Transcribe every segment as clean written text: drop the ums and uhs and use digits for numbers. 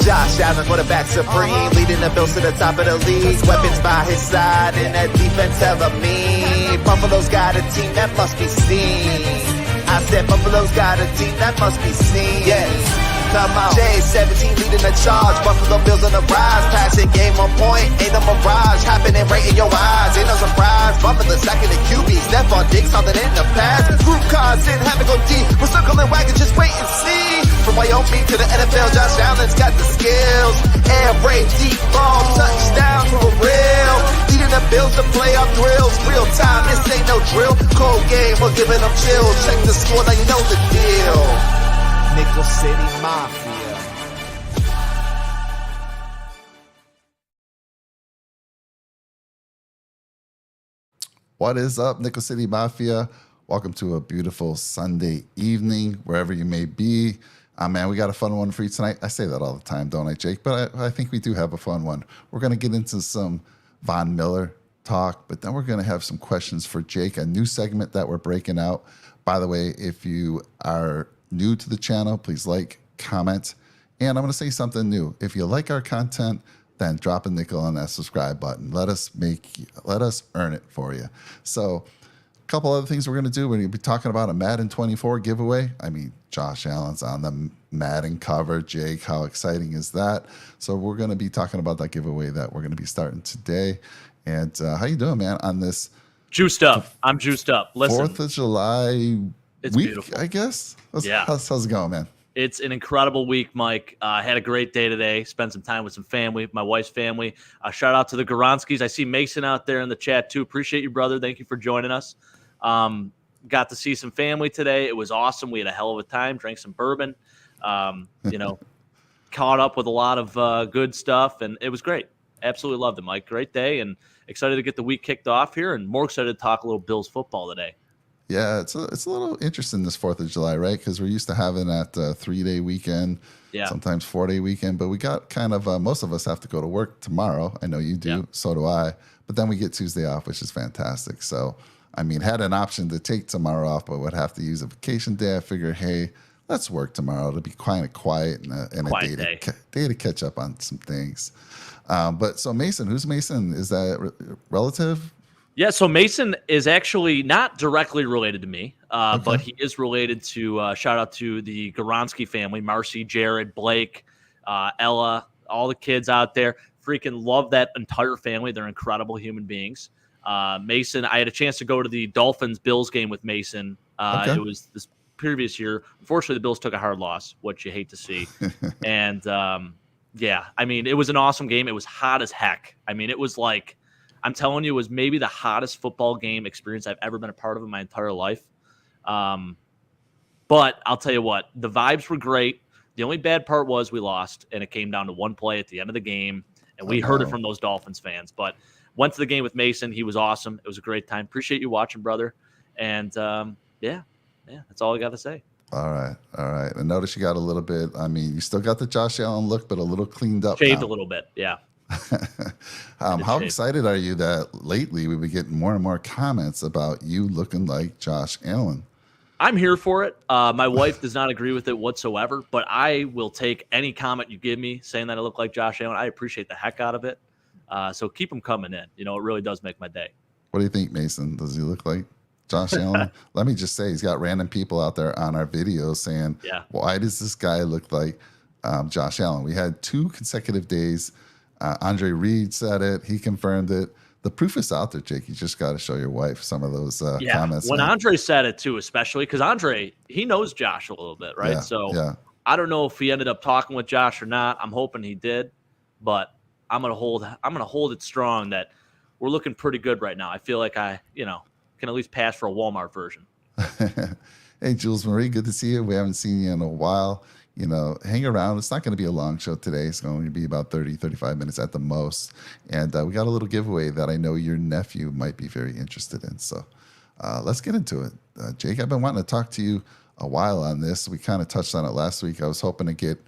Josh Allen, quarterback supreme, leading the Bills to the top of the league. Weapons by his side, and that defense hella mean. Buffalo's got a team that must be seen. I said Buffalo's got a team that must be seen. Yes. Come on. J17 leading the charge. Buffalo Bills on the rise. Passing game on point. Ain't no mirage. Happening right in your eyes. Ain't no surprise. Bumping the second of QB. Stephon Diggs something in the past. Group cars in. Have to go deep. We're circling wagons. Just wait and see. From Wyoming to the NFL, Josh Allen's got the skills. Air raid, deep ball, touchdown for real. Leading the Bills to playoff thrills. Real time. This ain't no drill. Cold game. We're giving them chills. Check the score. Now you know the deal. Nickel City Mafia. What is up, Nickel City Mafia? Welcome to a beautiful Sunday evening, wherever you may be. Man, we got a fun one for you tonight. I say that all the time, don't I, Jake? But I think we do have a fun one. We're going to get into some Von Miller talk, but then we're going to have some questions for Jake, a new segment that we're breaking out. By the way, if you are new to the channel, please like, comment, and I'm going to say something new. If you like our content, then drop a nickel on that subscribe button. Let us earn it for you. So a couple other things we're going to do. We're going to be talking about a Madden 24 giveaway. I mean, Josh Allen's on the Madden cover. Jake, how exciting is that? So we're going to be talking about that giveaway that we're going to be starting today. And how you doing, man, on this? Juiced up. I'm juiced up. Listen. 4th of July It's week, beautiful. I guess. Yeah. How's it going, man? It's an incredible week, Mike. I had a great day today. Spent some time with some family, my wife's family. Shout out to the Goronskis. I see Mason out there in the chat too. Appreciate you, brother. Thank you for joining us. Got to see some family today. It was awesome. We had a hell of a time. Drank some bourbon. Caught up with a lot of good stuff, and it was great. Absolutely loved it, Mike. Great day, and excited to get the week kicked off here, and more excited to talk a little Bills football today. Yeah, it's a little interesting this 4th of July, right? Because we're used to having that 3-day weekend, sometimes 4-day weekend. But we got kind of, most of us have to go to work tomorrow. I know you do, so do I. But then we get Tuesday off, which is fantastic. So, I mean, had an option to take tomorrow off, but would have to use a vacation day. I figured, hey, let's work tomorrow. It'll be kind of quiet and a day to catch up on some things. But so Mason, who's Mason? Is that relative? Yeah, so Mason is actually not directly related to me, but he is related to, shout out to the Goronsky family, Marcy, Jared, Blake, Ella, all the kids out there. Freaking love that entire family. They're incredible human beings. Mason, I had a chance to go to the Dolphins-Bills game with Mason. It was this previous year. Unfortunately, the Bills took a hard loss, which you hate to see. And, yeah, I mean, it was an awesome game. It was hot as heck. I mean, it was like, I'm telling you, it was maybe the hottest football game experience I've ever been a part of in my entire life. But I'll tell you what, the vibes were great. The only bad part was we lost, and it came down to one play at the end of the game, and we heard it from those Dolphins fans. But went to the game with Mason. He was awesome. It was a great time. Appreciate you watching, brother. And, yeah, that's all I got to say. All right. I noticed you got a little bit, I mean, you still got the Josh Allen look, but a little cleaned up. Shaved now. a little bit, yeah. How excited are you that lately we've been getting more and more comments about you looking like Josh Allen? I'm here for it. My wife does not agree with it whatsoever, but I will take any comment you give me saying that I look like Josh Allen. I appreciate the heck out of it. So keep them coming in. You know, it really does make my day. What do you think, Mason? Does he look like Josh Allen? Let me just say, he's got random people out there on our videos saying, why does this guy look like Josh Allen? We had 2 consecutive days. Andre Reed said it. He confirmed it. The proof is out there, Jake. You just got to show your wife some of those comments. When Andre said it, too, especially because Andre, he knows Josh a little bit, right? So I don't know if he ended up talking with Josh or not. I'm hoping he did, but I'm gonna hold it strong that we're looking pretty good right now. I feel like I, can at least pass for a Walmart version. Hey, Jules Marie, good to see you. We haven't seen you in a while. Hang around. It's not going to be a long show today. It's going to be about 30, 35 minutes at the most. And we got a little giveaway that I know your nephew might be very interested in. So let's get into it. Jake, I've been wanting to talk to you a while on this. We kind of touched on it last week. I was hoping to get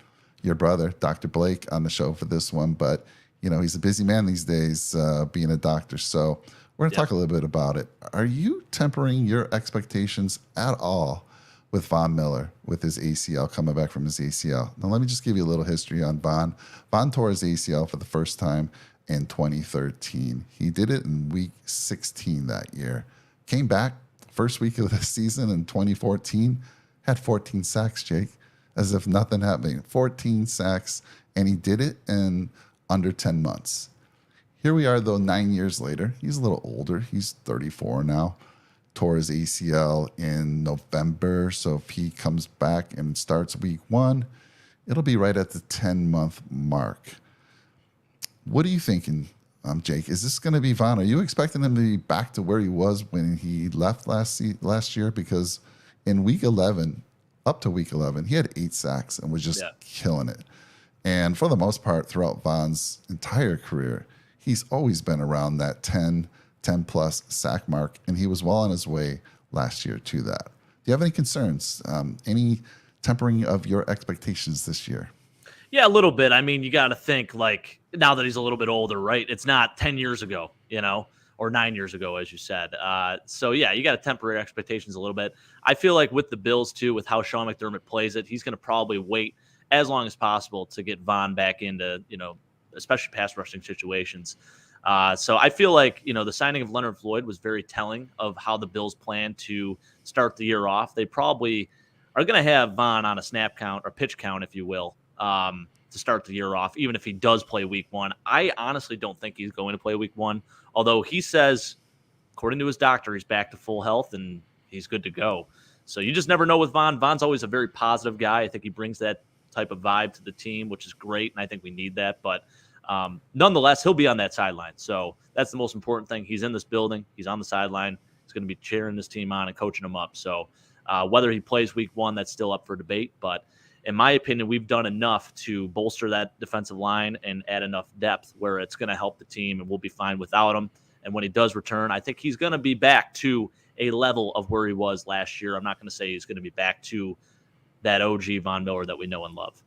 your brother, Dr. Blake, on the show for this one. But, he's a busy man these days being a doctor. So we're going to talk a little bit about it. Are you tempering your expectations at all with Von Miller with his ACL, coming back from his ACL. Now, let me just give you a little history on Von. Von tore his ACL for the first time in 2013. He did it in week 16 that year. Came back first week of the season in 2014, had 14 sacks, Jake, as if nothing happened. 14 sacks, and he did it in under 10 months. Here we are, though, 9 years later. He's a little older. He's 34 now. Tore his ACL in November. So if he comes back and starts week 1, it'll be right at the 10-month mark. What are you thinking, Jake? Is this going to be Von? Are you expecting him to be back to where he was when he left last year? Because in week 11, up to week 11, he had 8 sacks and was just killing it. And for the most part, throughout Von's entire career, he's always been around that 10-plus sack mark, and he was well on his way last year to that. Do you have any concerns? Any tempering of your expectations this year? Yeah, a little bit. I mean, you got to think, like, now that he's a little bit older, right? It's not 10 years ago, or 9 years ago, as you said. So, yeah, you got to temper your expectations a little bit. I feel like with the Bills, too, with how Sean McDermott plays it, he's going to probably wait as long as possible to get Von back into, especially pass rushing situations. So I feel like, the signing of Leonard Floyd was very telling of how the Bills plan to start the year off. They probably are going to have Von on a snap count or pitch count, if you will, to start the year off, even if he does play week 1. I honestly don't think he's going to play week 1, although he says, according to his doctor, he's back to full health and he's good to go. So you just never know with Von. Von's always a very positive guy. I think he brings that type of vibe to the team, which is great, and I think we need that. But nonetheless, he'll be on that sideline. So that's the most important thing. He's in this building. He's on the sideline. He's going to be cheering this team on and coaching them up. So whether he plays week 1, that's still up for debate. But in my opinion, we've done enough to bolster that defensive line and add enough depth where it's going to help the team, and we'll be fine without him. And when he does return, I think he's going to be back to a level of where he was last year. I'm not going to say he's going to be back to that OG Von Miller that we know and love.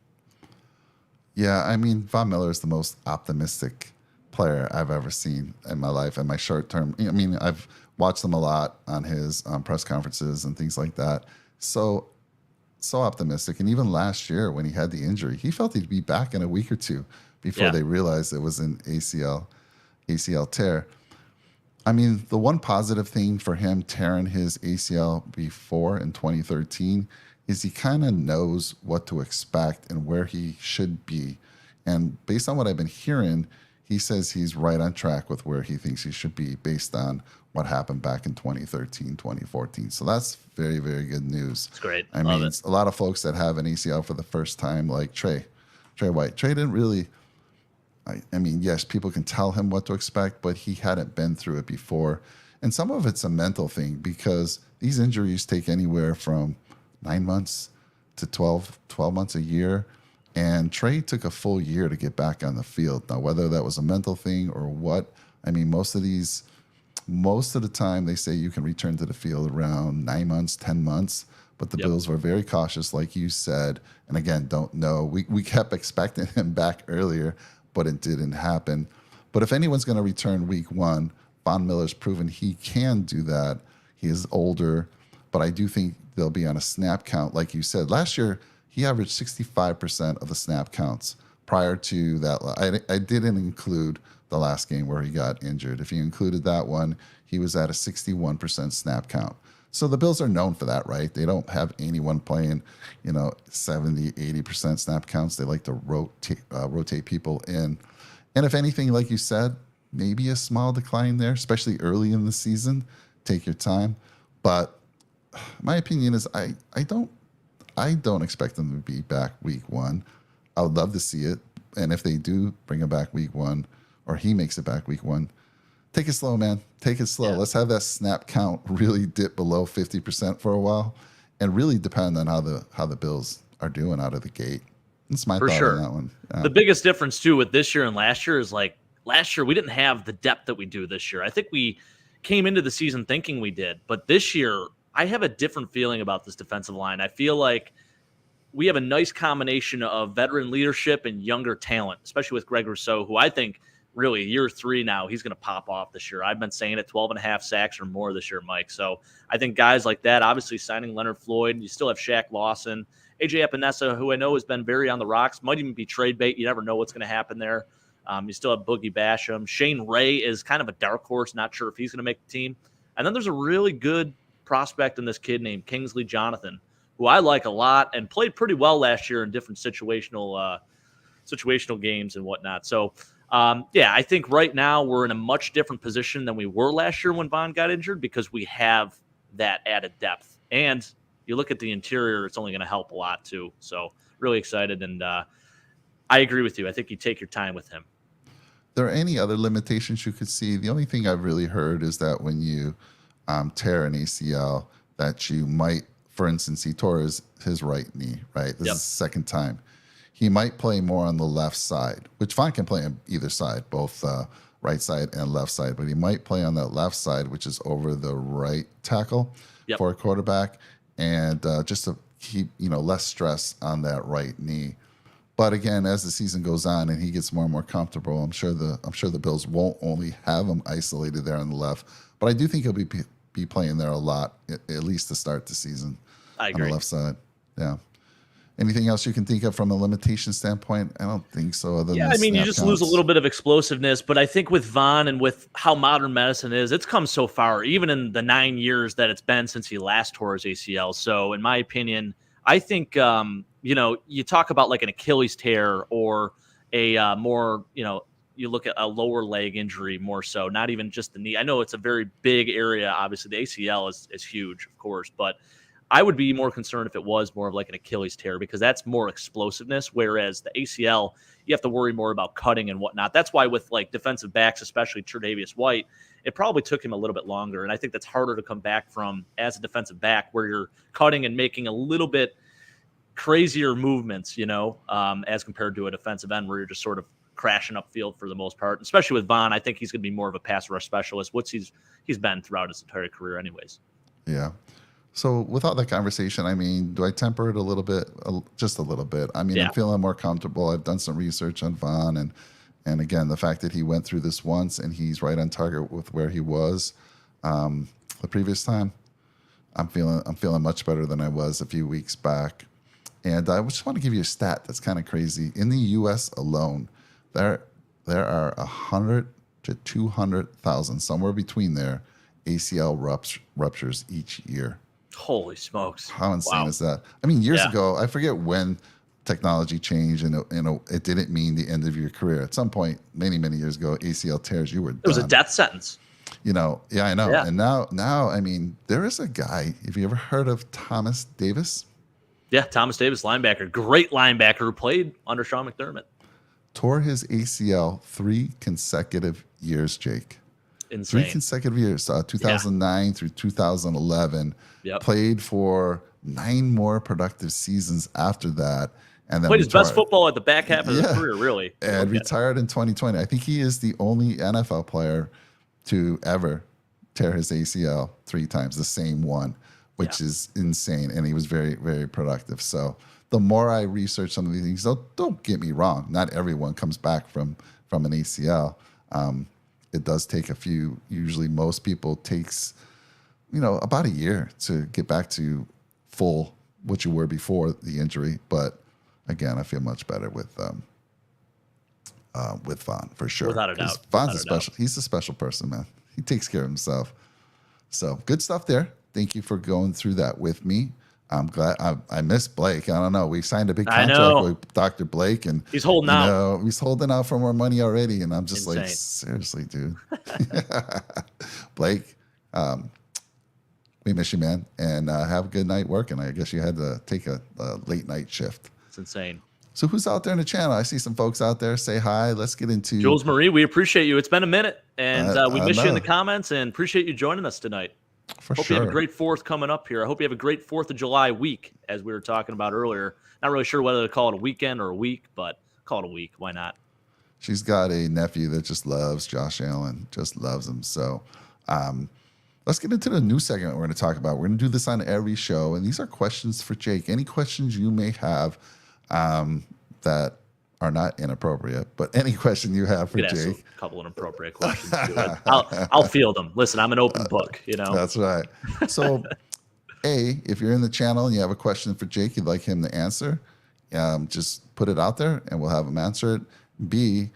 Yeah, I mean, Von Miller is the most optimistic player I've ever seen in my life in my short term. I mean, I've watched him a lot on his press conferences and things like that. So optimistic. And even last year when he had the injury, he felt he'd be back in a week or two before they realized it was an ACL tear. I mean, the one positive thing for him tearing his ACL before in 2013 is he kind of knows what to expect and where he should be. And based on what I've been hearing, he says he's right on track with where he thinks he should be based on what happened back in 2013, 2014. So that's very, very good news. It's great. I mean, a lot of folks that have an ACL for the first time, like Trey White. Trey didn't really, I mean, yes, people can tell him what to expect, but he hadn't been through it before. And some of it's a mental thing because these injuries take anywhere from 9 months to 12 months, a year. And Trey took a full year to get back on the field. Now, whether that was a mental thing or what, I mean, most of the time they say you can return to the field around 9 months, 10 months. But the Bills were very cautious, like you said. And again, don't know. We kept expecting him back earlier, but it didn't happen. But if anyone's going to return week 1, Von Miller's proven he can do that. He is older, but I do think they'll be on a snap count. Like you said, last year, he averaged 65% of the snap counts. Prior to that, I didn't include the last game where he got injured. If you included that one, he was at a 61% snap count. So the Bills are known for that, right? They don't have anyone playing, 70, 80% snap counts. They like to rotate people in. And if anything, like you said, maybe a small decline there, especially early in the season. Take your time. But my opinion is I don't expect them to be back week 1. I would love to see it. And if they do bring him back week 1, or he makes it back week 1, take it slow, man. Take it slow. Yeah. Let's have that snap count really dip below 50% for a while, and really depend on how the Bills are doing out of the gate. That's my thought on that one. The biggest difference too with this year and last year is like last year we didn't have the depth that we do this year. I think we came into the season thinking we did, but this year I have a different feeling about this defensive line. I feel like we have a nice combination of veteran leadership and younger talent, especially with Greg Rousseau, who I think really year 3 now, he's going to pop off this year. I've been saying it, 12 and a half sacks or more this year, Mike. So I think guys like that, obviously signing Leonard Floyd, you still have Shaq Lawson, AJ Epinesa, who I know has been very on the rocks, might even be trade bait. You never know what's going to happen there. You still have Boogie Basham. Shane Ray is kind of a dark horse, not sure if he's going to make the team. And then there's a really good prospect in this kid named Kingsley Jonathan, who I like a lot and played pretty well last year in different situational games and whatnot. So, I think right now we're in a much different position than we were last year when Von got injured because we have that added depth. And you look at the interior, it's only going to help a lot too. So really excited. And I agree with you. I think you take your time with him. There are any other limitations you could see? The only thing I've really heard is that when you tear an ACL, that you might, for instance, he tore his right knee, right? This is the second time. He might play more on the left side, which Von can play on either side, both right side and left side, but he might play on that left side, which is over the right tackle for a quarterback, and just to keep less stress on that right knee. But again, as the season goes on and he gets more and more comfortable, I'm sure the Bills won't only have him isolated there on the left, but I do think he'll be playing there a lot, at least to start the season. I agree. On the left side. Yeah. Anything else you can think of from a limitation standpoint? I don't think so. Other than you just lose a little bit of explosiveness. But I think with Von and with how modern medicine is, it's come so far, even in the 9 years that it's been since he last tore his ACL. So in my opinion, I think, you talk about like an Achilles tear or a more, you look at a lower leg injury more so, not even just the knee. I know it's a very big area. Obviously, the ACL is huge, of course, but I would be more concerned if it was more of like an Achilles tear because that's more explosiveness, whereas the ACL, you have to worry more about cutting and whatnot. That's why with like defensive backs, especially Tre'Davious White, it probably took him a little bit longer, and I think that's harder to come back from as a defensive back where you're cutting and making a little bit crazier movements, as compared to a defensive end where you're just sort of crashing upfield for the most part. Especially with Von, I think he's going to be more of a pass rush specialist, which he's been throughout his entire career anyways. Yeah. So with all that conversation, I mean, do I temper it a little bit? Just a little bit. I mean, I'm feeling more comfortable. I've done some research on Von, and again, the fact that he went through this once and he's right on target with where he was the previous time, I'm feeling much better than I was a few weeks back. And I just want to give you a stat that's kind of crazy. In the U.S. alone, there are 100 to 200,000, somewhere between there, ACL ruptures each year. Holy smokes. How insane is that? I mean, years ago, I forget when technology changed and it didn't mean the end of your career. At some point, many, many years ago, ACL tears, you were done. It was a death sentence. I know. Yeah. And now, I mean, there is a guy, have you ever heard of Thomas Davis? Yeah, Thomas Davis, linebacker. Great linebacker who played under Sean McDermott. Tore his ACL 3 consecutive years, Jake. Insane. 3 consecutive years, 2009 through 2011. Yep. Played for 9 more productive seasons after that. And then played his best football at the back half of his career, really. And retired in 2020. I think he is the only NFL player to ever tear his ACL 3 times, the same one, which is insane. And he was very, very productive. So the more I research some of these things, don't get me wrong, not everyone comes back from an ACL. It does take a few. Usually most people takes, about a year to get back to full what you were before the injury. But again, I feel much better with Von for sure. Without a doubt. Von's he's a special person, man. He takes care of himself. So good stuff there. Thank you for going through that with me. I'm glad. I miss Blake. I don't know. We signed a big contract with Dr. Blake, and he's holding out. He's holding out for more money already, and I'm just Insane. like, seriously, dude. Blake, we miss you, man, and have a good night working. I guess you had to take a late night shift. It's insane. So who's out there in the channel? I see some folks out there. Say hi. Let's get into Jules Marie. We appreciate you. It's been a minute, and we miss you in the comments, and appreciate you joining us tonight. Hope you have a great 4th coming up here. I hope you have a great 4th of July week, as we were talking about earlier. Not really sure whether to call it a weekend or a week, but call it a week. Why not? She's got a nephew that just loves Josh Allen, just loves him. So let's get into the new segment we're going to talk about. We're going to do this on every show, and these are questions for Jake. Any questions you may have that are not inappropriate, but any question you have for You could ask Jake. a couple of inappropriate questions too. I'll field them. Listen, I'm an open book. That's right. So, if you're in the channel and you have a question for Jake you'd like him to answer, just put it out there and we'll have him answer it. B,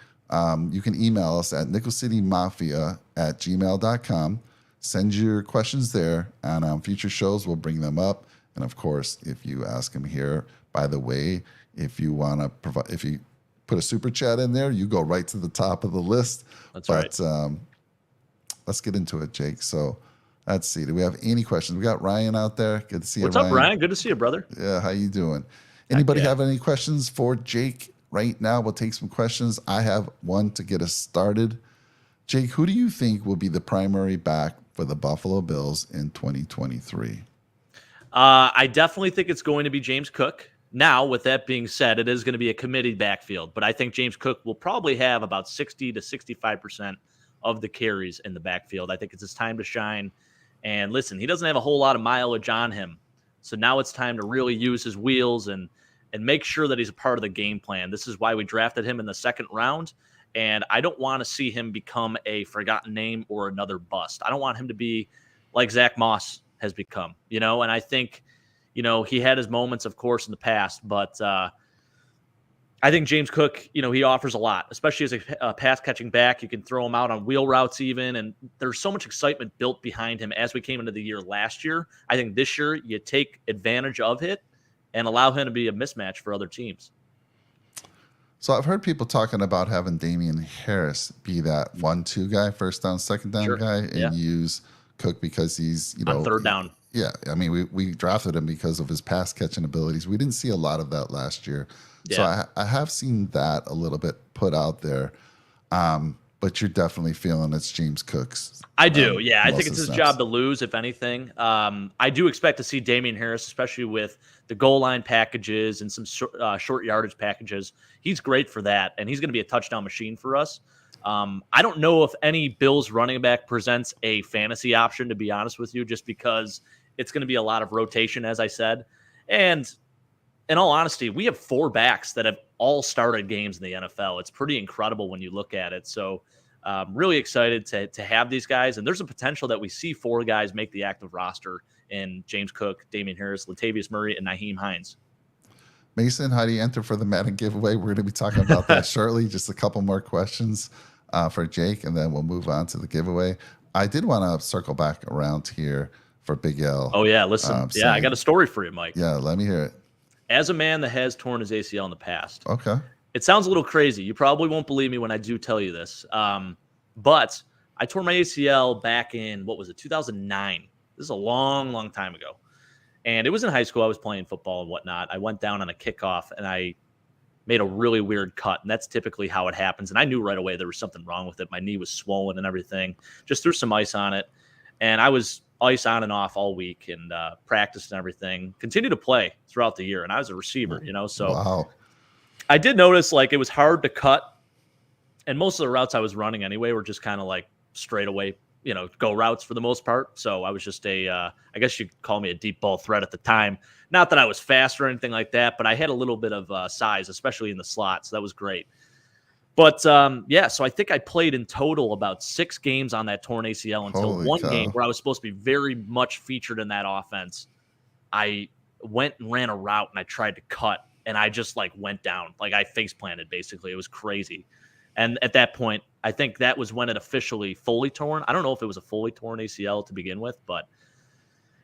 you can email us at nickelcitymafia@gmail.com. Send your questions there, and on future shows, we'll bring them up. And of course, if you ask him here, by the way, if you want to provide, if you put a super chat in there, you go right to the top of the list. That's right. Let's get into it, Jake. So let's see. Do we have any questions? We got Ryan out there. Good to see What's you, up, Ryan? Good to see you, brother. Yeah, how you doing? Anybody have any questions for Jake right now? We'll take some questions. I have one to get us started. Jake, who do you think will be the primary back for the Buffalo Bills in 2023? I definitely think it's going to be James Cook. Now, with that being said, it is going to be a committed backfield, but I think James Cook will probably have about 60 to 65% of the carries in the backfield. I think it's his time to shine. And listen, he doesn't have a whole lot of mileage on him. So now it's time to really use his wheels and make sure that he's a part of the game plan. This is why we drafted him in the second round. And I don't want to see him become a forgotten name or another bust. I don't want him to be like Zach Moss has become, and I think, he had his moments, of course, in the past, but I think James Cook, he offers a lot, especially as a pass catching back. You can throw him out on wheel routes even, and there's so much excitement built behind him as we came into the year last year. I think this year you take advantage of it and allow him to be a mismatch for other teams. So I've heard people talking about having Damian Harris be that 1-2 guy, first down, second down guy, and use Cook because he's, on third down. Yeah, I mean, we drafted him because of his pass catching abilities. We didn't see a lot of that last year. Yeah. So I have seen that a little bit put out there. But you're definitely feeling it's James Cook's. I do, yeah. I think it's his job to lose, if anything. I do expect to see Damian Harris, especially with the goal line packages and some short yardage packages. He's great for that, and he's going to be a touchdown machine for us. I don't know if any Bills running back presents a fantasy option, to be honest with you, just because it's going to be a lot of rotation, as I said. And in all honesty, we have 4 backs that have all started games in the NFL. It's pretty incredible when you look at it. So really excited to have these guys. And there's a potential that we see 4 guys make the active roster in James Cook, Damian Harris, Latavius Murray, and Nyheim Hines. Mason, how do you enter for the Madden giveaway? We're going to be talking about that shortly. Just a couple more questions for Jake, and then we'll move on to the giveaway. I did want to circle back around here for Big L. Oh, yeah. Listen, I got a story for you, Mike. Yeah, let me hear it. As a man that has torn his ACL in the past. Okay. It sounds a little crazy. You probably won't believe me when I do tell you this. But I tore my ACL back in, 2009. This is a long, long time ago. And it was in high school. I was playing football and whatnot. I went down on a kickoff and I made a really weird cut. And that's typically how it happens. And I knew right away there was something wrong with it. My knee was swollen and everything. Just threw some ice on it. And I was ice on and off all week and practiced and everything. Continued to play throughout the year. And I was a receiver, so wow. I did notice it was hard to cut. And most of the routes I was running anyway were just kind of straight away, go routes for the most part. So I was just I guess you'd call me a deep ball threat at the time. Not that I was fast or anything like that, but I had a little bit of size, especially in the slot. So that was great. But, so I think I played in total about 6 games on that torn ACL until one game where I was supposed to be very much featured in that offense. I went and ran a route and I tried to cut and I just went down. I face planted basically. It was crazy. And at that point, I think that was when it officially fully torn. I don't know if it was a fully torn ACL to begin with, but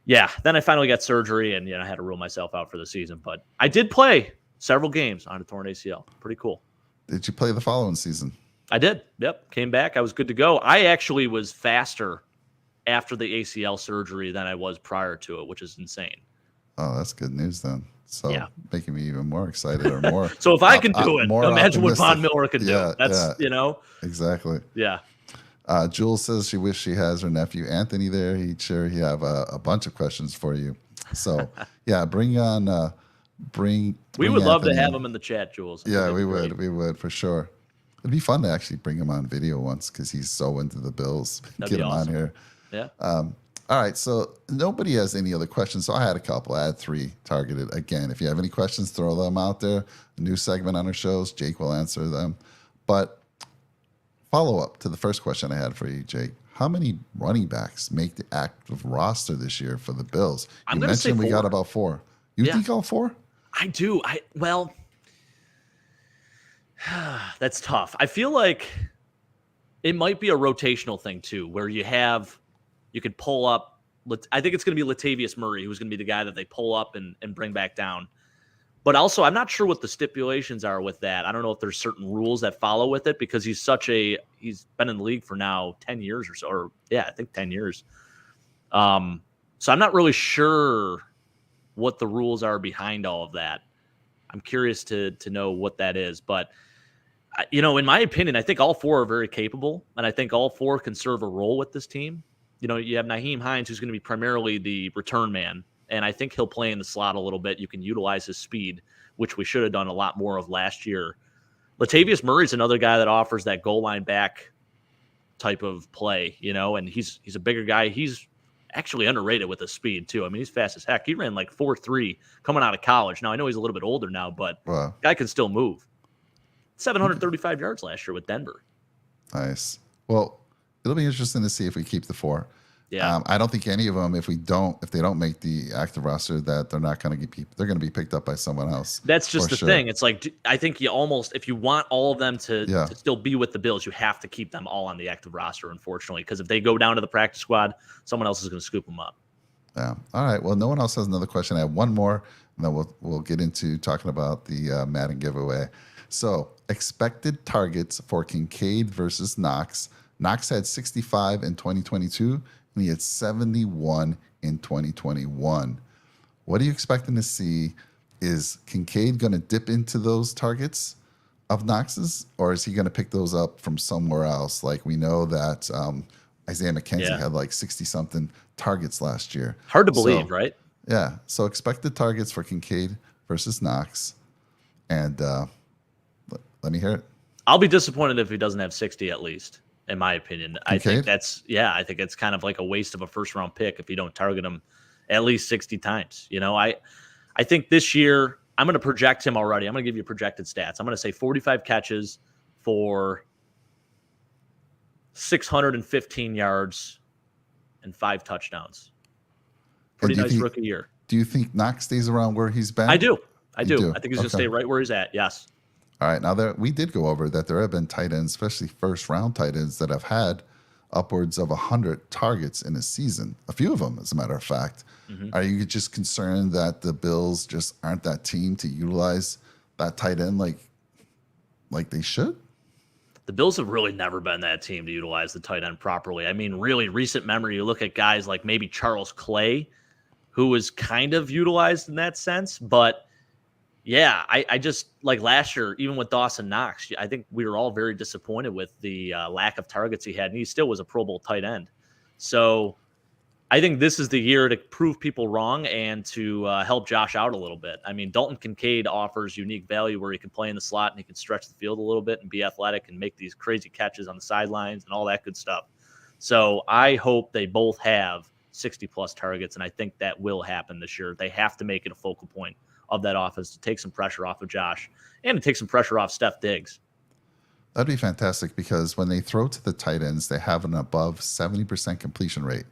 yeah, then I finally got surgery and, I had to rule myself out for the season. But I did play several games on a torn ACL. Pretty cool. Did you play the following season? I did. Yep. Came back. I was good to go. I actually was faster after the ACL surgery than I was prior to it, which is insane. Oh, that's good news then. So making me even more excited or more. So if I can do it, imagine what Von Miller could do. That's, Exactly. Yeah. Jules says she wishes she has her nephew Anthony there. He'd sure he have a bunch of questions for you. So bring on we would love to have him in the chat, Jules. Yeah, we would for sure. It'd be fun to actually bring him on video once because he's so into the Bills. That'd Get be him awesome. on here. Yeah. All All right, so nobody has any other questions. So I had a couple. I had 3 targeted. Again, if you have any questions, throw them out there. A new segment on our shows. Jake will answer them. But follow up to the first question I had for you, Jake. How many running backs make the active roster this year for the Bills? I'm You going to say mentioned we 4. got about 4. You think all 4? I do. Well, that's tough. I feel like it might be a rotational thing too, where you could pull up. I think it's going to be Latavius Murray, who's going to be the guy that they pull up and bring back down. But also, I'm not sure what the stipulations are with that. I don't know if there's certain rules that follow with it because he's been in the league for now 10 years or so, or I think 10 years. So I'm not really sure what the rules are behind all of that. I'm curious to know what that is. But, in my opinion, I think all 4 are very capable, and I think all 4 can serve a role with this team. You have Nyheim Hines, who's going to be primarily the return man, and I think he'll play in the slot a little bit. You can utilize his speed, which we should have done a lot more of last year. Latavius Murray's another guy that offers that goal line back type of play, and he's a bigger guy. He's actually underrated with his speed too. I mean, he's fast as heck. He ran like 4.3 coming out of college. Now I know he's a little bit older now, but guy can still move. 735 yards last year with Denver. Nice. Well, it'll be interesting to see if we keep the 4. Yeah. I don't think any of them, if they don't make the active roster, that they're not going to they're going to be picked up by someone else. That's just the thing. It's like, I think if you want all of them to still be with the Bills, you have to keep them all on the active roster, unfortunately, because if they go down to the practice squad, someone else is going to scoop them up. Yeah. All right. Well, no one else has another question. I have one more, and then we'll get into talking about the Madden giveaway. So, expected targets for Kincaid versus Knox. Knox had 65 in 2022, and he had 71 in 2021. What are you expecting to see? Is Kincaid going to dip into those targets of Knox's, or is he going to pick those up from somewhere else? Like we know that Isaiah McKenzie had like 60-something targets last year. Hard to believe, right? Yeah. So expected targets for Kincaid versus Knox. And let me hear it. I'll be disappointed if he doesn't have 60 at least, in my opinion. Kincaid? I think it's kind of like a waste of a first-round pick if you don't target him at least 60 times. I think this year I'm going to project him already. I'm going to give you projected stats. I'm going to say 45 catches for 615 yards and 5 touchdowns. Pretty nice rookie year. Do you think Knox stays around where he's been? I do. I think he's going to stay right where he's at. Yes. All right. Now, we did go over that there have been tight ends, especially first-round tight ends, that have had upwards of 100 targets in a season. A few of them, as a matter of fact. Mm-hmm. Are you just concerned that the Bills just aren't that team to utilize that tight end like they should? The Bills have really never been that team to utilize the tight end properly. I mean, really recent memory, you look at guys like maybe Charles Clay, who was kind of utilized in that sense. But, yeah, I just, like last year, even with Dawson Knox, I think we were all very disappointed with the lack of targets he had, and he still was a Pro Bowl tight end. So I think this is the year to prove people wrong and to help Josh out a little bit. I mean, Dalton Kincaid offers unique value where he can play in the slot and he can stretch the field a little bit and be athletic and make these crazy catches on the sidelines and all that good stuff. So I hope they both have 60-plus targets, and I think that will happen this year. They have to make it a focal point of that offense to take some pressure off of Josh and to take some pressure off Steph Diggs. That'd be fantastic because when they throw to the tight ends, they have an above 70% completion rate.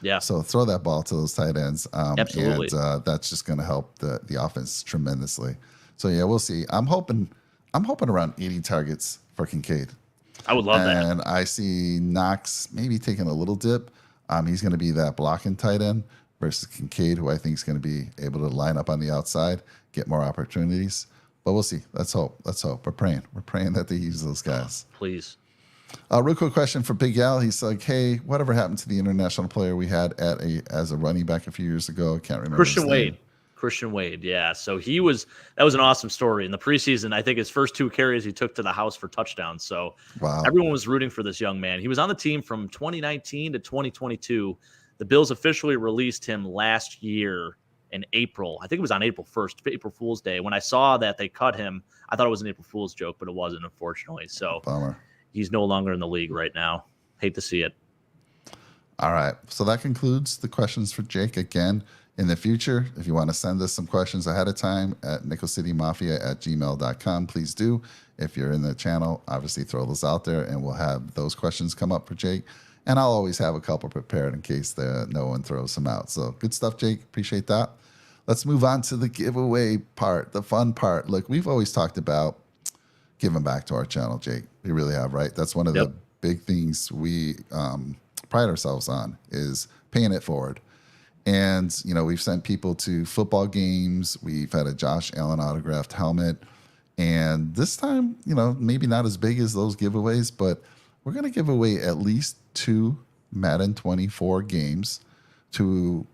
Yeah. So throw that ball to those tight ends. Absolutely. And that's just going to help the offense tremendously. So, yeah, we'll see. I'm hoping around 80 targets for Kincaid. I would love that. And I see Knox maybe taking a little dip. He's going to be that blocking tight end versus Kincaid, who I think is going to be able to line up on the outside, get more opportunities. But we'll see. Let's hope. We're praying. We're praying that they use those guys. Please. Real quick question for Big Al. He's like, hey, whatever happened to the international player we had as a running back a few years ago? I can't remember. Christian Wade, yeah. So that was an awesome story. In the preseason, I think his first 2 carries he took to the house for touchdowns. So Everyone was rooting for this young man. He was on the team from 2019 to 2022. The Bills officially released him last year in April. I think it was on April 1st, April Fool's Day. When I saw that they cut him, I thought it was an April Fool's joke, but it wasn't, unfortunately. So Bummer. He's no longer in the league right now. Hate to see it. All right. So that concludes the questions for Jake. Again, in the future, if you want to send us some questions ahead of time at nickelcitymafia@gmail.com, please do. If you're in the channel, obviously throw those out there and we'll have those questions come up for Jake. And I'll always have a couple prepared in case no one throws them out. So good stuff, Jake. Appreciate that. Let's move on to the giveaway part, the fun part. Look, we've always talked about giving back to our channel, Jake. We really have, right? That's one of the big things we pride ourselves on is paying it forward. And, you know, we've sent people to football games. We've had a Josh Allen autographed helmet. And this time, you know, maybe not as big as those giveaways, but we're going to give away at least 2 Madden 24 games to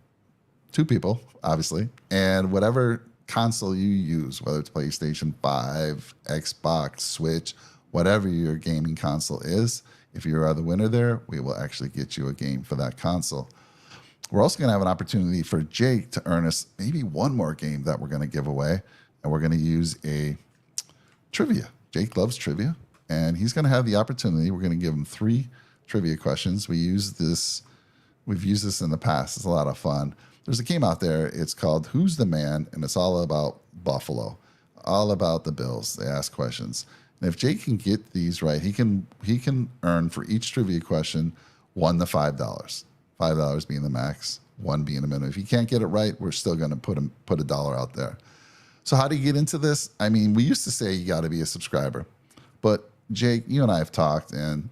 2 people, obviously. And whatever console you use, whether it's PlayStation 5, Xbox, Switch, whatever your gaming console is, if you are the winner there, we will actually get you a game for that console. We're also going to have an opportunity for Jake to earn us maybe one more game that we're going to give away. And we're going to use a trivia. Jake loves trivia. And he's going to have the opportunity. We're going to give him 3 trivia questions. We've used this in the past. It's a lot of fun. There's a game out there. It's called Who's the Man? And it's all about Buffalo, all about the Bills. They ask questions. And if Jake can get these right, he can earn for each trivia question $1 to $5. $5 being the max, 1 being the minimum. If you can't get it right, we're still going to put $1 out there. So how do you get into this? I mean, we used to say you got to be a subscriber, but Jake, you and I have talked, and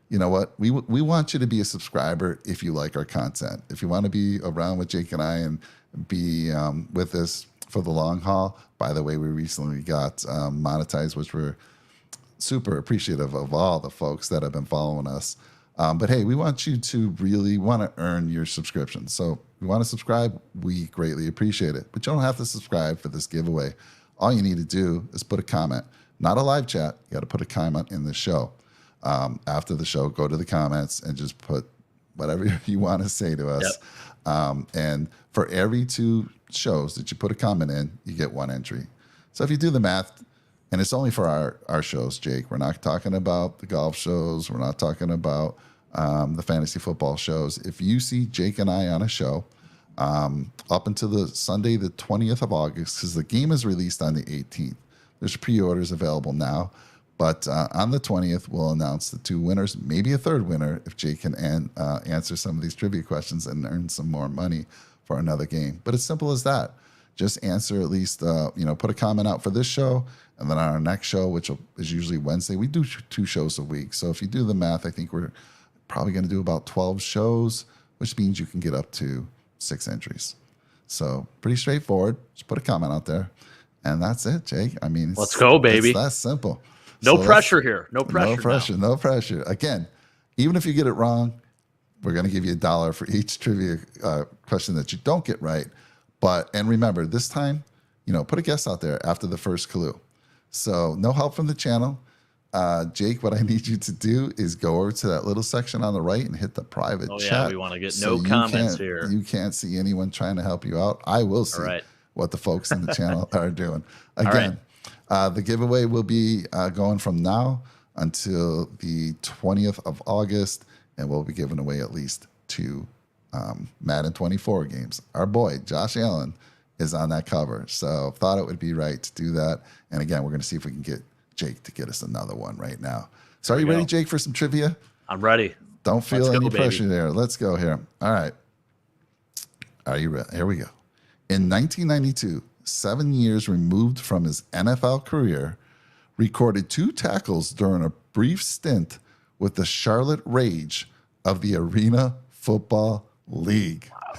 you know what? We want you to be a subscriber if you like our content. If you want to be around with Jake and I and be with us for the long haul. By the way, we recently got monetized, which we're super appreciative of all the folks that have been following us. But hey, we want you to really want to earn your subscription. So if you want to subscribe, we greatly appreciate it. But you don't have to subscribe for this giveaway. All you need to do is put a comment, not a live chat. You got to put a comment in the show. After the show, go to the comments and just put whatever you want to say to us. Yep. And for every 2 shows that you put a comment in, you get 1 entry. So if you do the math, and it's only for our shows, Jake. We're not talking about the golf shows. We're not talking about the fantasy football shows. If you see Jake and I on a show up until the Sunday, the 20th of August, because the game is released on the 18th. There's pre-orders available now. But on the 20th, we'll announce the 2 winners, maybe a 3rd winner if Jake can answer some of these trivia questions and earn some more money for another game. But it's simple as that. Just answer at least, put a comment out for this show. And then on our next show, which is usually Wednesday, we do 2 shows a week. So if you do the math, I think we're probably going to do about 12 shows, which means you can get up to 6 entries. So pretty straightforward. Just put a comment out there. And that's it, Jake. I mean, let's go, baby. It's that simple. No pressure here. No pressure. No pressure. No pressure. Again, even if you get it wrong, we're going to give you $1 for each trivia question that you don't get right. And remember, this time, put a guess out there after the first clue. So no help from the channel. Jake, what I need you to do is go over to that little section on the right and hit the private chat. Yeah, we want to get no comments here. You can't see anyone trying to help you out. I will see what the folks in the channel are doing. Again, the giveaway will be going from now until the 20th of August, and we'll be giving away at least 2 Madden 24 games. Our boy, Josh Allen, is on that cover, so thought it would be right to do that. And again, we're going to see if we can get Jake to get us another one right now. So are you ready, Jake, for some trivia? I'm ready. Don't feel any pressure there. Let's go here. All right. Are you ready? Here we go. In 1992, 7 years removed from his NFL career, recorded 2 tackles during a brief stint with the Charlotte Rage of the Arena Football League. Wow.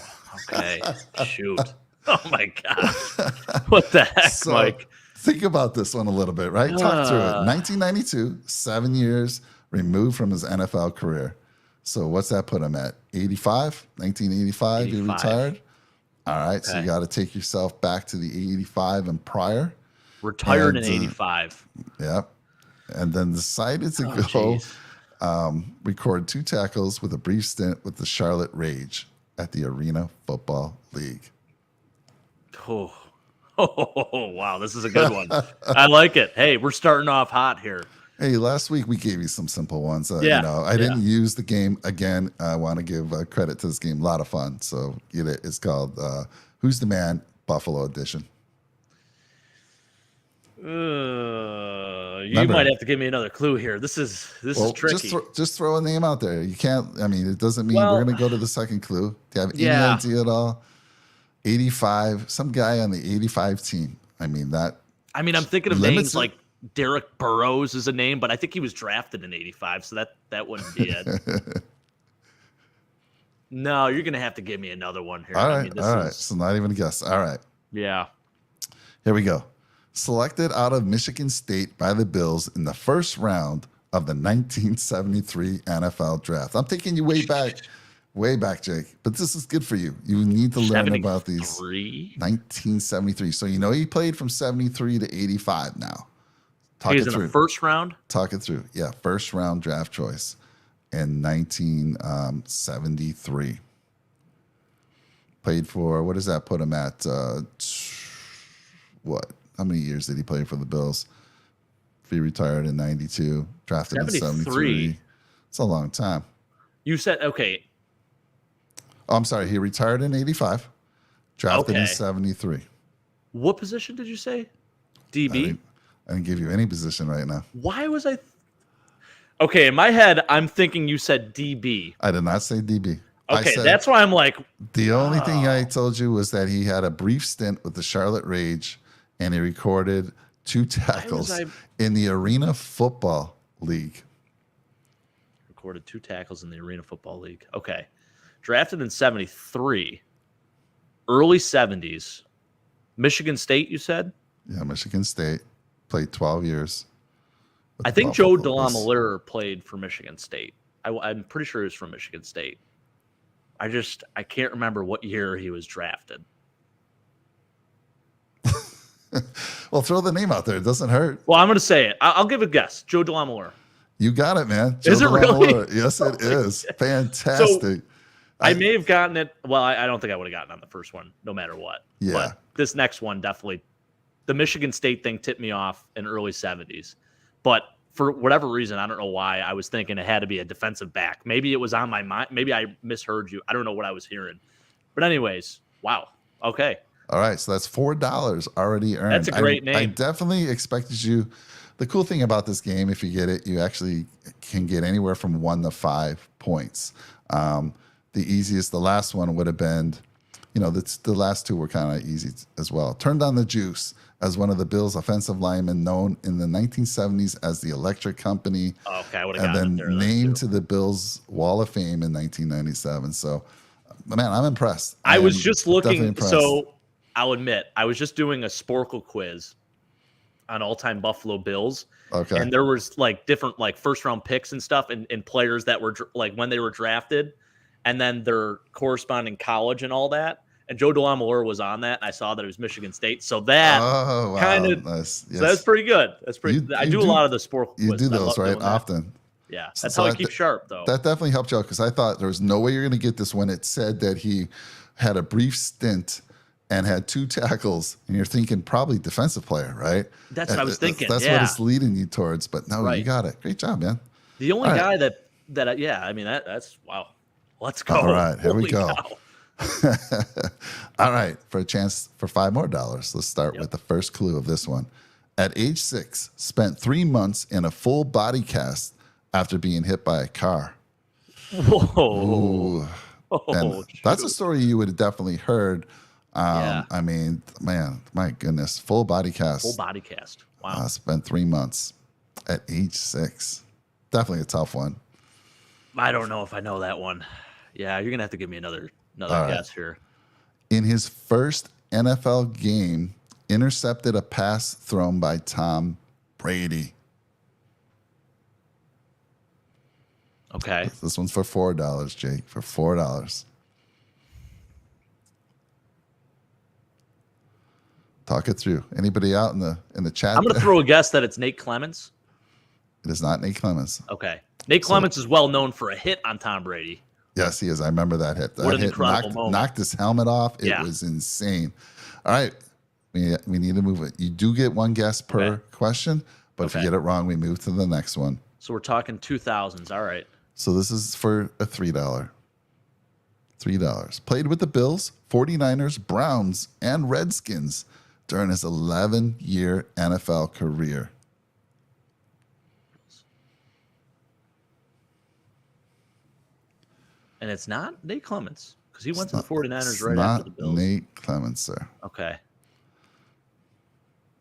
Okay. Shoot. Oh, my God. What the heck, Mike? Think about this one a little bit, right? Talk through it. 1992, 7 years removed from his NFL career. So what's that put him at? 85? 1985, he retired? All right, okay. So you got to take yourself back to the 85 and prior. Retired in 85. Yep. And then decided to go record 2 tackles with a brief stint with the Charlotte Rage at the Arena Football League. Oh, wow, this is a good one. I like it. Hey, we're starting off hot here. Hey, last week we gave you some simple ones. Yeah, I didn't use the game again. I want to give credit to this game. A lot of fun. So get it. It's called Who's the Man? Buffalo Edition. You might have to give me another clue here. This is tricky. Just throw a name out there. You can't. I mean, it doesn't mean we're going to go to the second clue. Do you have any idea at all? 85. Some guy on the 85 team. I mean, I'm thinking of names like Derek Burrows is a name, but I think he was drafted in 85, so that wouldn't be it. No, you're going to have to give me another one here. All right. So not even a guess. All right. Yeah. Here we go. Selected out of Michigan State by the Bills in the first round of the 1973 NFL Draft. I'm taking you way back, Jake. But this is good for you. You need to learn about these. 1973. So he played from 73 to 85 now. He's in the first round? Talk it through. Yeah, first round draft choice in 1973. Played for, what does that put him at? How many years did he play for the Bills? He retired in 92, drafted in 73. It's a long time. You said, okay. Oh, I'm sorry. He retired in 85, drafted in 73. What position did you say? DB? I didn't give you any position right now. Why was I? Okay, in my head, I'm thinking you said DB. I did not say DB. Okay, that's why I'm like. The only thing I told you was that he had a brief stint with the Charlotte Rage, and he recorded 2 tackles in the Arena Football League. Recorded 2 tackles in the Arena Football League. Okay. Drafted in 73. Early 70s. Michigan State, you said? Yeah, Michigan State. Played 12 years. I think Joe DeLamielleure played for Michigan State. I'm pretty sure he was from Michigan State. I can't remember what year he was drafted. Well, throw the name out there. It doesn't hurt. Well, I'm going to say it. I'll give a guess. Joe DeLamielleure. You got it, man. Is it really? Yes, it is. Fantastic. So, I may have gotten it. Well, I don't think I would have gotten on the first one, no matter what. Yeah. But this next one definitely. The Michigan State thing tipped me off in early 70s. But for whatever reason, I don't know why, I was thinking it had to be a defensive back. Maybe it was on my mind. Maybe I misheard you. I don't know what I was hearing. But anyways, wow. Okay. All right. So that's $4 already earned. That's a great name. I definitely expected you. The cool thing about this game, if you get it, you actually can get anywhere from 1 to 5 points. The last one would have been, the last 2 were kind of easy as well. Turned on the juice as one of the Bills' offensive linemen, known in the 1970s as the Electric Company. Okay, I would have gotten and there. then named to the Bills' Wall of Fame in 1997. So, man, I'm impressed. I was just looking. So I'll admit, I was just doing a Sporkle quiz on all-time Buffalo Bills. Okay. And there was different first-round picks and stuff and players that were when they were drafted and then their corresponding college and all that. And Joe DeLamielleure was on that. And I saw that it was Michigan State. So that kind of nice. Yes. So that's pretty good. That's pretty. I do a lot of the Sporkle quiz. You do those, right? Often. Yeah. That's how I keep sharp, though. That definitely helped you out because I thought there was no way you're going to get this when it said that he had a brief stint and had 2 tackles, and you're thinking probably defensive player, right? That's what I was thinking. That's what it's leading you towards. But no, You got it. Great job, man. The only guy that's wow. Let's go. All right, here we go. All right, for a chance for $5 more. Let's start with the first clue of this one. At age 6, spent 3 months in a full body cast after being hit by a car. Whoa. And that's a story you would have definitely heard. I mean, man, my goodness, full body cast. Full body cast. Wow. Spent 3 months at age 6. Definitely a tough one. I don't know if I know that one. Yeah, you're gonna have to give me another guess here. In his first NFL game, intercepted a pass thrown by Tom Brady. Okay. This one's for $4, Jake. For $4. Talk it through. Anybody out in the chat? I'm going to throw a guess that it's Nate Clements. It is not Nate Clements. Okay. Nate Clements is well known for a hit on Tom Brady. Yes, he is. I remember that hit. That what an hit incredible moment. Knocked his helmet off. It was insane. All right. We need to move it. You do get 1 guess per question, But if you get it wrong, we move to the next one. So we're talking 2000s. All right. So this is for a $3. $3. Played with the Bills, 49ers, Browns, and Redskins during his 11-year NFL career. And it's not Nate Clements because he went to the 49ers right not after the Bills. Nate Clements, sir. Okay.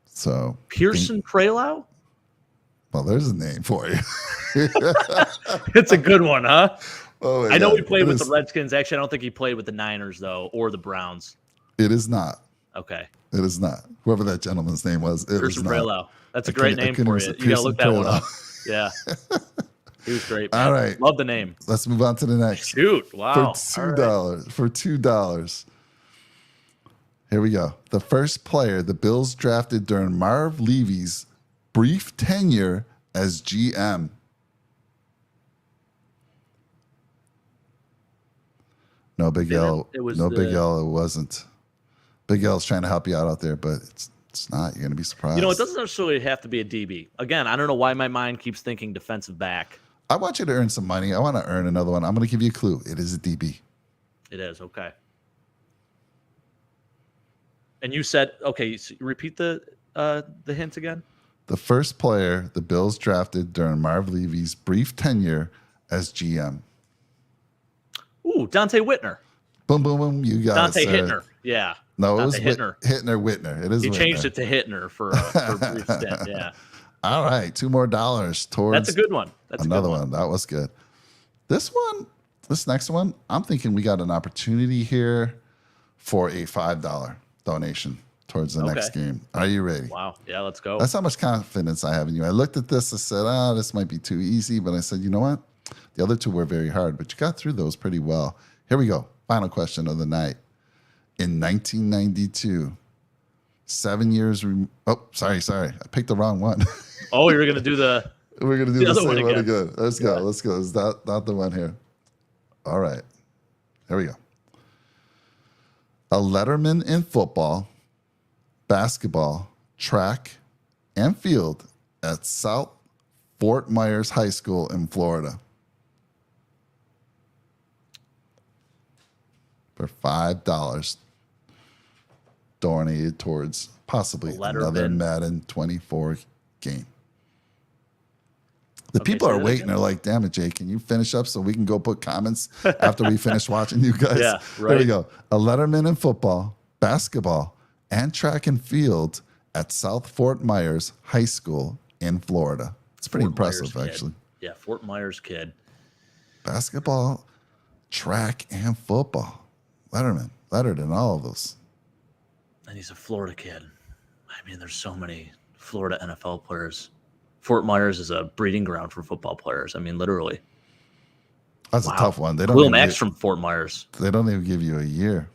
So Pearson Praylow? Well, there's a name for you. It's a good one, huh? Oh, I know he played with the Redskins. Actually, I don't think he played with the Niners, though, or the Browns. It is not. Okay. It is not. Whoever that gentleman's name was, it Pearson was not. Praylow. That's a great name for you. You got to look that one up. Yeah. He was great, man. All right. Love the name. Let's move on to the next. Shoot. Wow. For $2. Right. For $2. Here we go. The first player the Bills drafted during Marv Levy's brief tenure as GM. No, Big L. Big L. It wasn't. Big L's trying to help you out there, but it's not. You're going to be surprised. You know, it doesn't necessarily have to be a DB. Again, I don't know why my mind keeps thinking defensive back. I want you to earn some money. I want to earn another one. I'm going to give you a clue. It is a DB. It is. Okay. And you said, okay, so repeat the hint again. The first player the Bills drafted during Marv Levy's brief tenure as GM. Ooh, Dante Whitner. Boom, boom, boom. You got Dante it, sir. Hittner. Yeah. No, Dante it was Whitner. It is. He Whitner. changed it to Hittner for a brief stint. Yeah. All right, $2 more towards. That's a good one. That's another a good one. That was good. This next one, I'm thinking we got an opportunity here for a $5 donation towards the next game. Are you ready? Wow. Yeah, let's go. That's how much confidence I have in you. I looked at this and said, this might be too easy. But I said, you know what? The other two were very hard, but you got through those pretty well. Here we go. Final question of the night. In 1992, 7 years. Sorry. I picked the wrong one. Oh, you're going to do the. We're going to do the other same one again. Let's go. Let's go. Is that not the one here? All right. Here we go. A letterman in football, basketball, track, and field at South Fort Myers High School in Florida. For $5 donated towards possibly another Madden 24 game. The people are waiting. They're like, damn it, Jake, can you finish up so we can go put comments after we finish watching you guys? Yeah, right. There we go. A letterman in football, basketball, and track and field at South Fort Myers High School in Florida. It's pretty impressive, actually. Yeah, Fort Myers kid. Basketball, track, and football. Lettered in all of those. And he's a Florida kid. I mean, there's so many Florida NFL players. Fort Myers is a breeding ground for football players. I mean, literally. That's a tough one. They don't Will Max from Fort Myers. They don't even give you a year.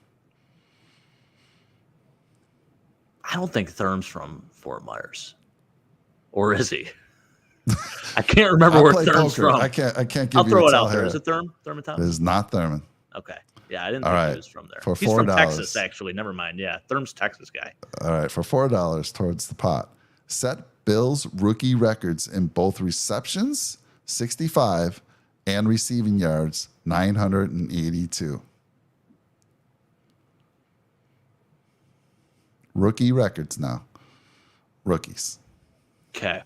I don't think Therm's from Fort Myers. Or is he? I can't remember where Therm's from. I can't give I'll you throw a it tell out there. here. Is it Therm? Thurman? It is not Thurman. Okay. Yeah, I didn't think he was from there. For He's $4. from Texas, actually. Never mind. Yeah, Therm's Texas guy. All right, for $4 towards the pot. Set Bills rookie records in both receptions, 65, and receiving yards, 982. Rookie records now. Rookies. Okay.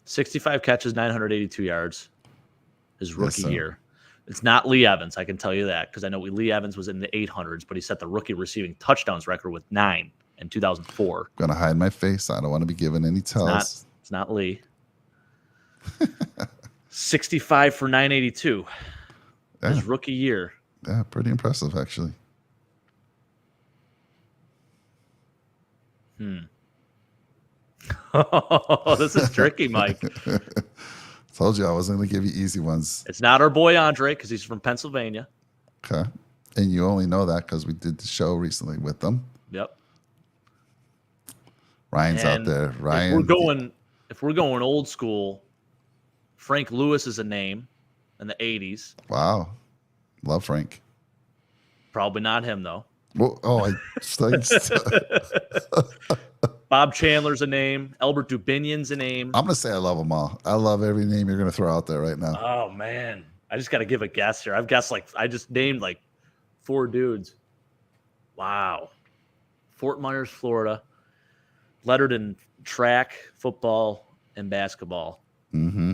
65 catches, 982 yards. His rookie year. It's not Lee Evans, I can tell you that, because I know Lee Evans was in the 800s, but he set the rookie receiving touchdowns record with 9 in 2004. I'm going to hide my face. I don't want to be given any tells. It's not Lee. 65 for 982. Yeah. His rookie year. Yeah, pretty impressive, actually. Oh, this is tricky, Mike. Told you I wasn't going to give you easy ones. It's not our boy Andre because he's from Pennsylvania. Okay. And you only know that because we did the show recently with them. Yep. Ryan's out there. Ryan. If we're going old school, Frank Lewis is a name in the 80s. Wow. Love Frank. Probably not him, though. Well, Bob Chandler's a name. Albert Dubinion's a name. I'm gonna say I love them all. I love every name you're gonna throw out there right now. Oh man, I just got to give a guess here. I've guessed I just named 4 dudes. Wow. Fort Myers, Florida. Lettered in track, football, and basketball. Mm-hmm.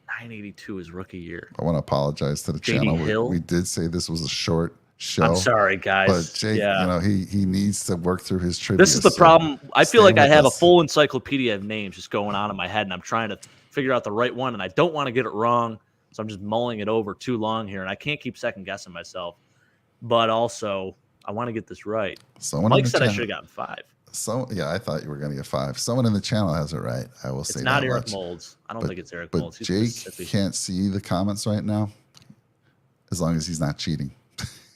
982 is rookie year. I want to apologize to the J.D. channel. Hill? We did say this was a short show. I'm sorry, guys. But Jake, he needs to work through his trivia. This is the so problem. I feel stay like I with have us. a full encyclopedia of names just going on in my head, and I'm trying to figure out the right one, and I don't want to get it wrong, so I'm just mulling it over too long here, and I can't keep second guessing myself. But also, I want to get this right. Mike said I should have gotten 5. I thought you were going to get 5. Someone in the channel has it right. I will say it's not that Eric much. Molds. I don't think it's Eric Molds. But He's Jake can't see the comments right now, as long as he's not cheating.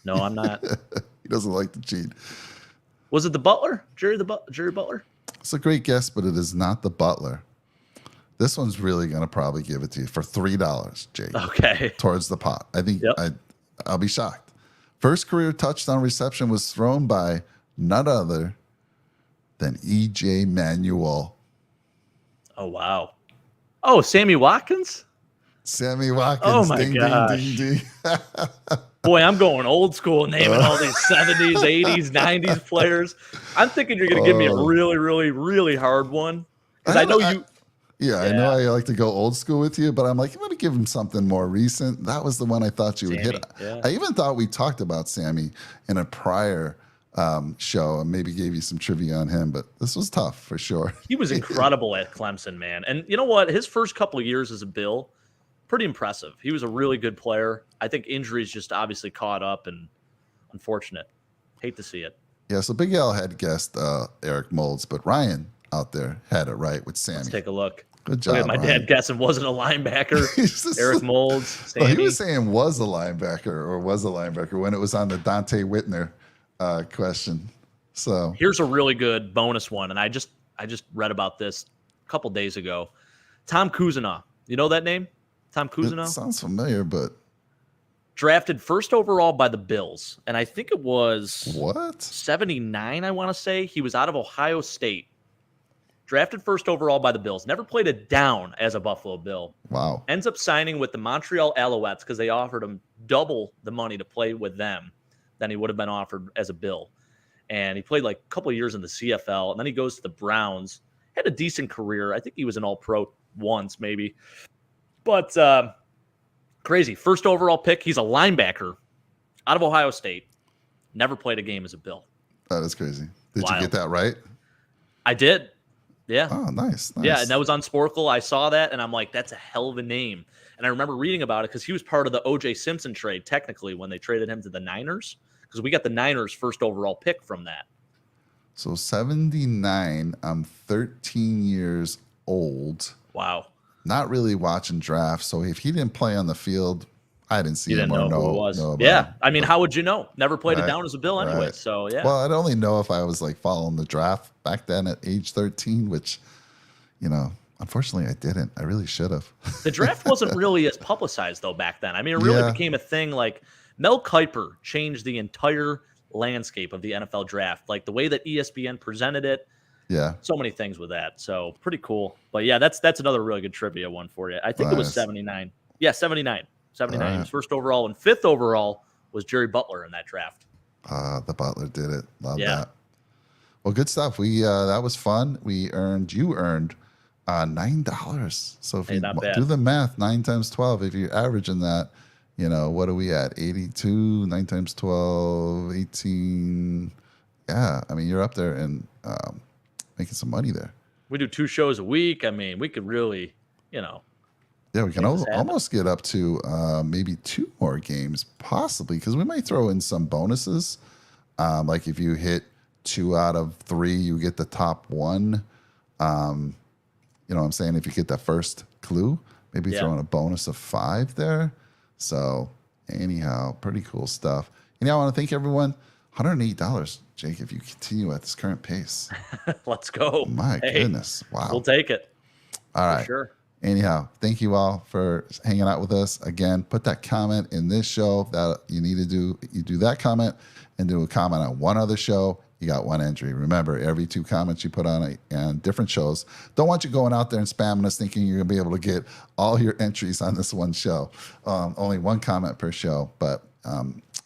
No, I'm not. He doesn't like to cheat. Was it the Butler? Jerry Butler? It's a great guess, but it is not the Butler. This one's really going to probably give it to you for $3, Jake. Okay. Towards the pot. I think I'll be shocked. First career touchdown reception was thrown by none other than E.J. Manuel. Oh, wow. Oh, Sammy Watkins? Sammy Watkins. Oh, my ding, gosh. ding, ding, ding. Boy, I'm going old school naming all these 70s, 80s, 90s players. I'm thinking you're going to give me a really, really, really hard one. Because I know you... I know I like to go old school with you, but I'm like, let me give him something more recent. That was the one I thought you would hit. Yeah. I even thought we talked about Sammy in a prior show and maybe gave you some trivia on him, but this was tough for sure. He was incredible at Clemson, man. And you know what? His first couple of years as a Bill, pretty impressive. He was a really good player. I think injuries just obviously caught up, and unfortunate. Hate to see it. Yeah, so Big L had guessed Eric Molds, but Ryan out there had it right with Sammy. Let's take a look. Good job, Look at my Ryan. dad guessing wasn't a linebacker. Eric Molds, Sammy. Well, he was saying was a linebacker when it was on the Dante Whitner question. So here's a really good bonus one, and I just read about this a couple days ago. Tom Kuzina. You know that name? Tom Kuzina? It sounds familiar, but drafted first overall by the Bills, and I think it was what 79. I want to say he was out of Ohio State. Drafted first overall by the Bills. Never played a down as a Buffalo Bill. Wow. Ends up signing with the Montreal Alouettes because they offered him double the money to play with them than he would have been offered as a Bill. And he played like a couple of years in the CFL, and then he goes to the Browns. Had a decent career. I think he was an All-Pro once, maybe. But crazy. First overall pick. He's a linebacker out of Ohio State. Never played a game as a Bill. That is crazy. Did Wild. you get that right? I did. Yeah. Oh, nice. Yeah, and that was on Sporkle. I saw that, and I'm like, that's a hell of a name. And I remember reading about it because he was part of the O.J. Simpson trade, technically, when they traded him to the Niners, because we got the Niners' first overall pick from that. So 79, I'm 13 years old. Wow. Not really watching drafts. So if he didn't play on the field, I didn't see You him didn't or know who it was. know about Yeah. him. I mean, how would you know? Never played it Right, down as a Bill anyway. right. So, yeah. Well, I'd only know if I was like following the draft back then at age 13, which, unfortunately I didn't. I really should have. The draft wasn't really as publicized, though, back then. I mean, it really became a thing. Like, Mel Kiper changed the entire landscape of the NFL draft. Like, the way that ESPN presented it. Yeah. So many things with that. So, pretty cool. But, yeah, that's another really good trivia one for you. I think it was 79. Yeah, 79. 79. Right. He was first overall, and fifth overall was Jerry Butler in that draft. The Butler did it. Love Yeah. that. Well, good stuff. We that was fun. You earned $9. So if you not bad. do the math, 9 times 12, if you're averaging that, what are we at? 82, 9 times 12, 18. Yeah, I mean, you're up there and making some money there. We do 2 shows a week. I mean, we could really, Yeah, we can Make this happen. almost get up to maybe 2 more games, possibly, because we might throw in some bonuses. Like if you hit 2 out of 3, you get the top 1. You know what I'm saying? If you get that first clue, maybe throw in a bonus of 5 there. So anyhow, pretty cool stuff. I want to thank everyone. $108, Jake, if you continue at this current pace. let's go. My goodness. Wow. We'll take it. All right. For sure. Anyhow, thank you all for hanging out with us. Again, put that comment in this show that you need to do. You do that comment and do a comment on one other show. you got one entry. Remember, every 2 comments you put on and different shows. Don't want you going out there and spamming us thinking you're going to be able to get all your entries on this one show. Only 1 comment per show, but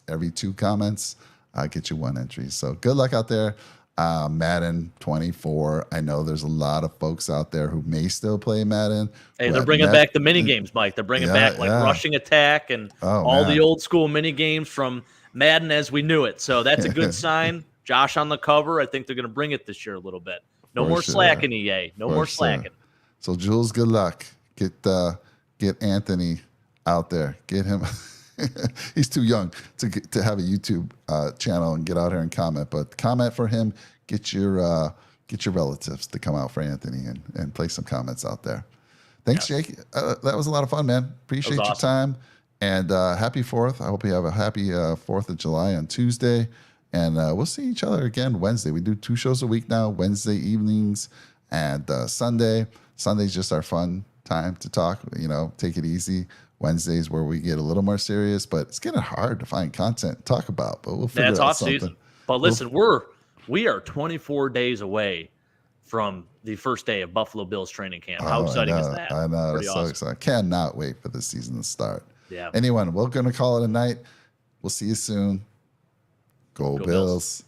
every 2 comments, I get you 1 entry. So good luck out there. Madden 24. I know there's a lot of folks out there who may still play Madden. Hey, they're bringing back the mini games, Mike. They're bringing back rushing attack and all the old school mini games from Madden as we knew it. So that's a good sign. Josh on the cover. I think they're going to bring it this year a little bit. No more slacking, EA. No more slacking. So Jules, good luck. Get Anthony out there. Get him. He's too young to have a YouTube channel and get out here and comment. But comment for him. Get your relatives to come out for Anthony and play some comments out there. Thanks, Jake. That was a lot of fun, man. Appreciate your time. And happy 4th. I hope you have a happy 4th of July on Tuesday. And we'll see each other again Wednesday. We do 2 shows a week now, Wednesday evenings and Sunday. Sunday's just our fun time to talk, take it easy. Wednesdays where we get a little more serious, but it's getting hard to find content to talk about. But we'll figure out off something. Season. But listen, we are 24 days away from the first day of Buffalo Bills training camp. How exciting is that? I know. Pretty It's awesome. so exciting. Cannot wait for the season to start. Yeah. Anyone, we're going to call it a night. We'll see you soon. Go Bills.